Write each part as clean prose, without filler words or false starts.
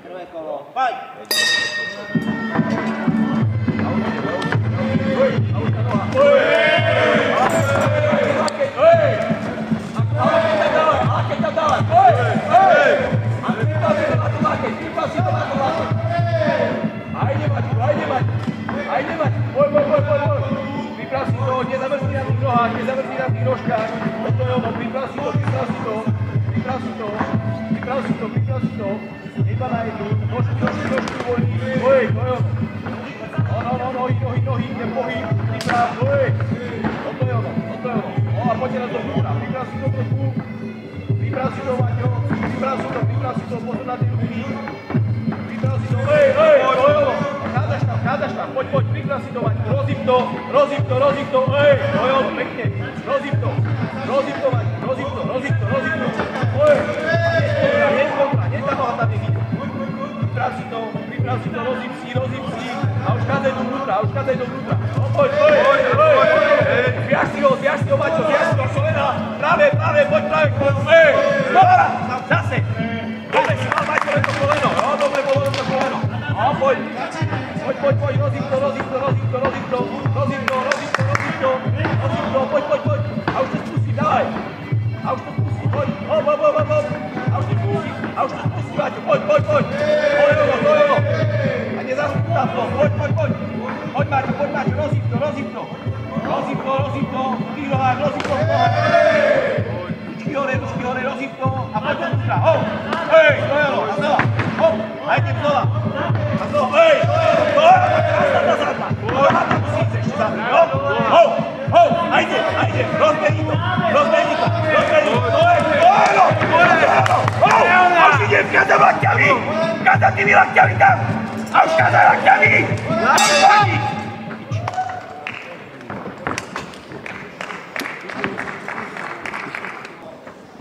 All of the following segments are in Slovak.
Prvé kolo. Poď! Nezamrzí na tých nožkách. Toto je ono, priprav si to. Iba na jednu. Nožky uvoľní. Oj, to je ono. Nohy, nepohyb. Priprav, oj. Toto je ono. A poďte na to vnútra. Priprav si to trošku. Priprav si to, Maťo. Priprav si to. Pozor na tie ruky. Priprav si to. Oj, to je ono. Hádaš tam. Poď, priprav si to, Maťo. Rozhyb to. Oj, to je ono, pekne. Rozhyb to, Maťo. Rozhyb to. Oj, nie tá noha tam nevíde. Priprav si to, rozhyb si. A už chádzaj do vnútra. No, poď. Zviaž si ho, Maťo, kolena. Práve, poď. Ej, dobra, zase. Dobre si mal, Maťo, len to koleno. No, dobre bolo to koleno. No, poď. Rozhyb to. Poď. A už to spustím, dávaj. Poď. Hop. A už to spustím, Maťo, poď. To je ono. A nezastúpam to, poď. Poď, Maťo, rozhyb to. Vyhľovár, rozhyb to. Ručky hore, rozhyb to. A poď do vnútra, hop. Hej, to je ono, a znova. Hop, a idem znova. Hej, to je ono, krásna zadná. Noha tam musí ísť ešte zadný, hop. A idem, rozbehni to. A už idem, kázať tými lakťami tam. A už kázať lakťami. A už chodí.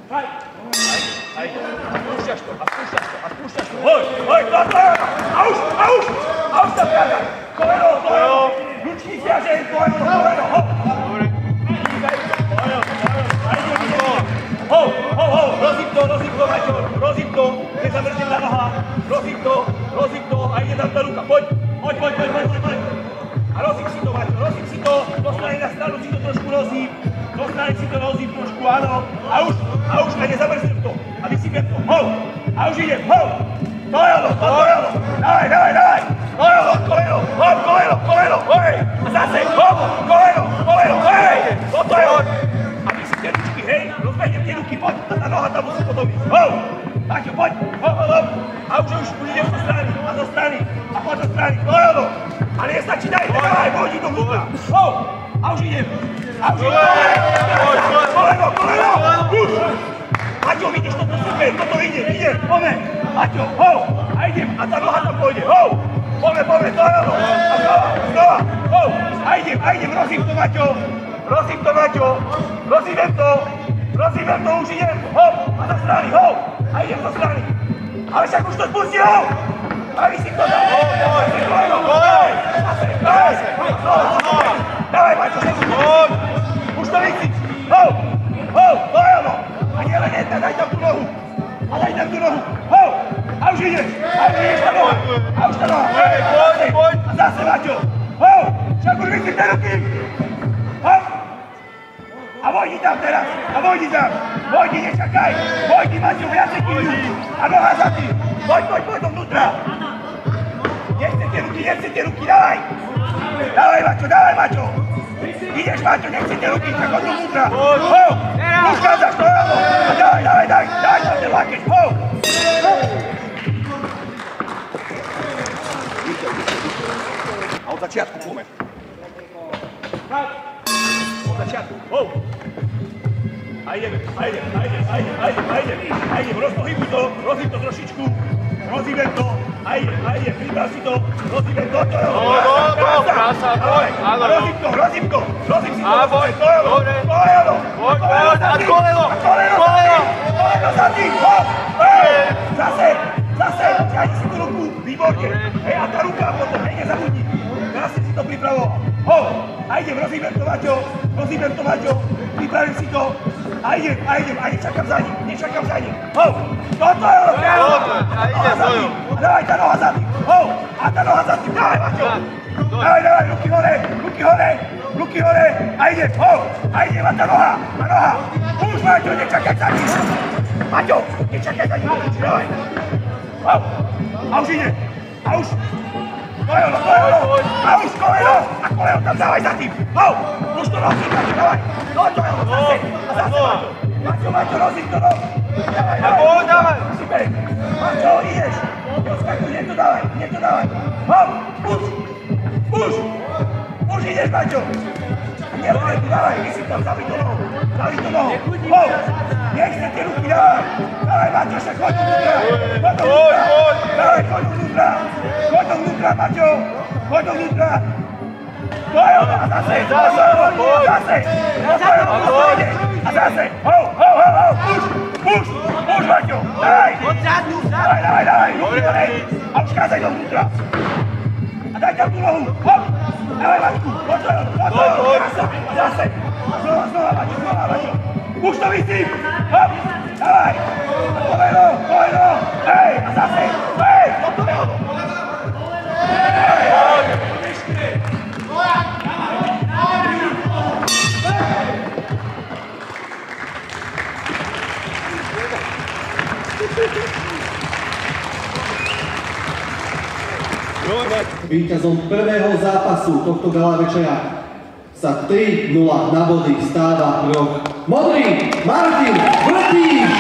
A idem. A spúšťaš to. Hoj, to. A už tam kázať. Koleno. Ručky zťažen, koleno. Hop. Rozhyb to, Maťo, nezamrznem na nohách, rozhyb to, a ide tam tá ruka, poď. A rozhyb si to, Maťo, dostane na stranu si to trošku rozhyb, trošku, áno, a už, a nezamrznem to, a vysypem to, a už idem, to je ono, dávaj, koleno, a zase, koleno, toto je ono. Tie ručky, hej, rozbehnem tie ruky, poď, tá noha tam musí potom ísť, Maťo, poď, a už idem zo strany, a poď do strany, to je ono, ale nestačí, dávaj, poď do vnútra, a už idem, koleno, už, Maťo, vidíš, toto super, toto ide, poďme, Maťo, a idem, a tá noha tam pôjde, poďme, to je ono, a znova, a idem, rozhyb to, Maťo, rozhybem to, už idem, a zo strany, a idem zo strany, ale však už to spustí, a vysyp to tam, dávaj, Maťo, už to vysyp, to je ono, a nie len jedna, daj tam tú nohu, a už ideš tá noha, a zase, Maťo, však už vysyp tie ruky, a vojdi tam teraz, nečakaj, Maťo, viacej kýľu, a noha za tým, poď do vnútra. Nechce tie ruky, dávaj, Maťo, ideš, Maťo, nechce tie ruky, tak od do vnútra, už kázaš, to je ono, a dávaj, tam ten lakeť, a od začiatku poďme. A ideme, rozhyb to trošičku, rozhybem to, a idem, priprav si to, rozhybem to, to je ono, krása, rozhyb si to, to je ono, a koleno za tým, zase, ťahni si tú ruku, výborne, a tá ruka potom, nezabudni, krásne si to pripravoval, a idem, rozhybem to, Maťo, pripravím si to, A idem, a nečakám za ním. Hou, toto je ono, a ide svoju. A dávaj tá noha za tým, hou, a tá noha za tým, dávaj Maťo. Dávaj, ruky hore, a idem, hou, a tá noha. Už Maťo, nečakaj za ním. Maťo, nečakaj za ním, dávaj. Hou, a už ide, a už. To je ono, a už koleno tam dávaj za tým, hou, už to nosí, Maťo, dávaj, to je ono, zase, Maťo, nosí to, no, dávaj, super, Maťo, ideš, odskakuj, nie to dávaj, hou, už ideš, Maťo, nebude tu, dávaj, vysyp tam, zavíj to nohu, hou, nechce tie ruky, dávaj, Maťo, však choď dovnútra, Maťo, choď dovnútra, to je ono, a zase, hou, už, Maťo, dávaj, ruky hore, a už kázaj dovnútra, a daj tam tú nohu, hop, dávaj, Maťku, poď, zase, znova, Maťo, už to vysím, hop, dávaj, koleno, hej, a zase, hej, toto je ono. Víťazom prvého zápasu tohto gala večera sa 3-0 na body stáva roh modrý Martin Vrtíš.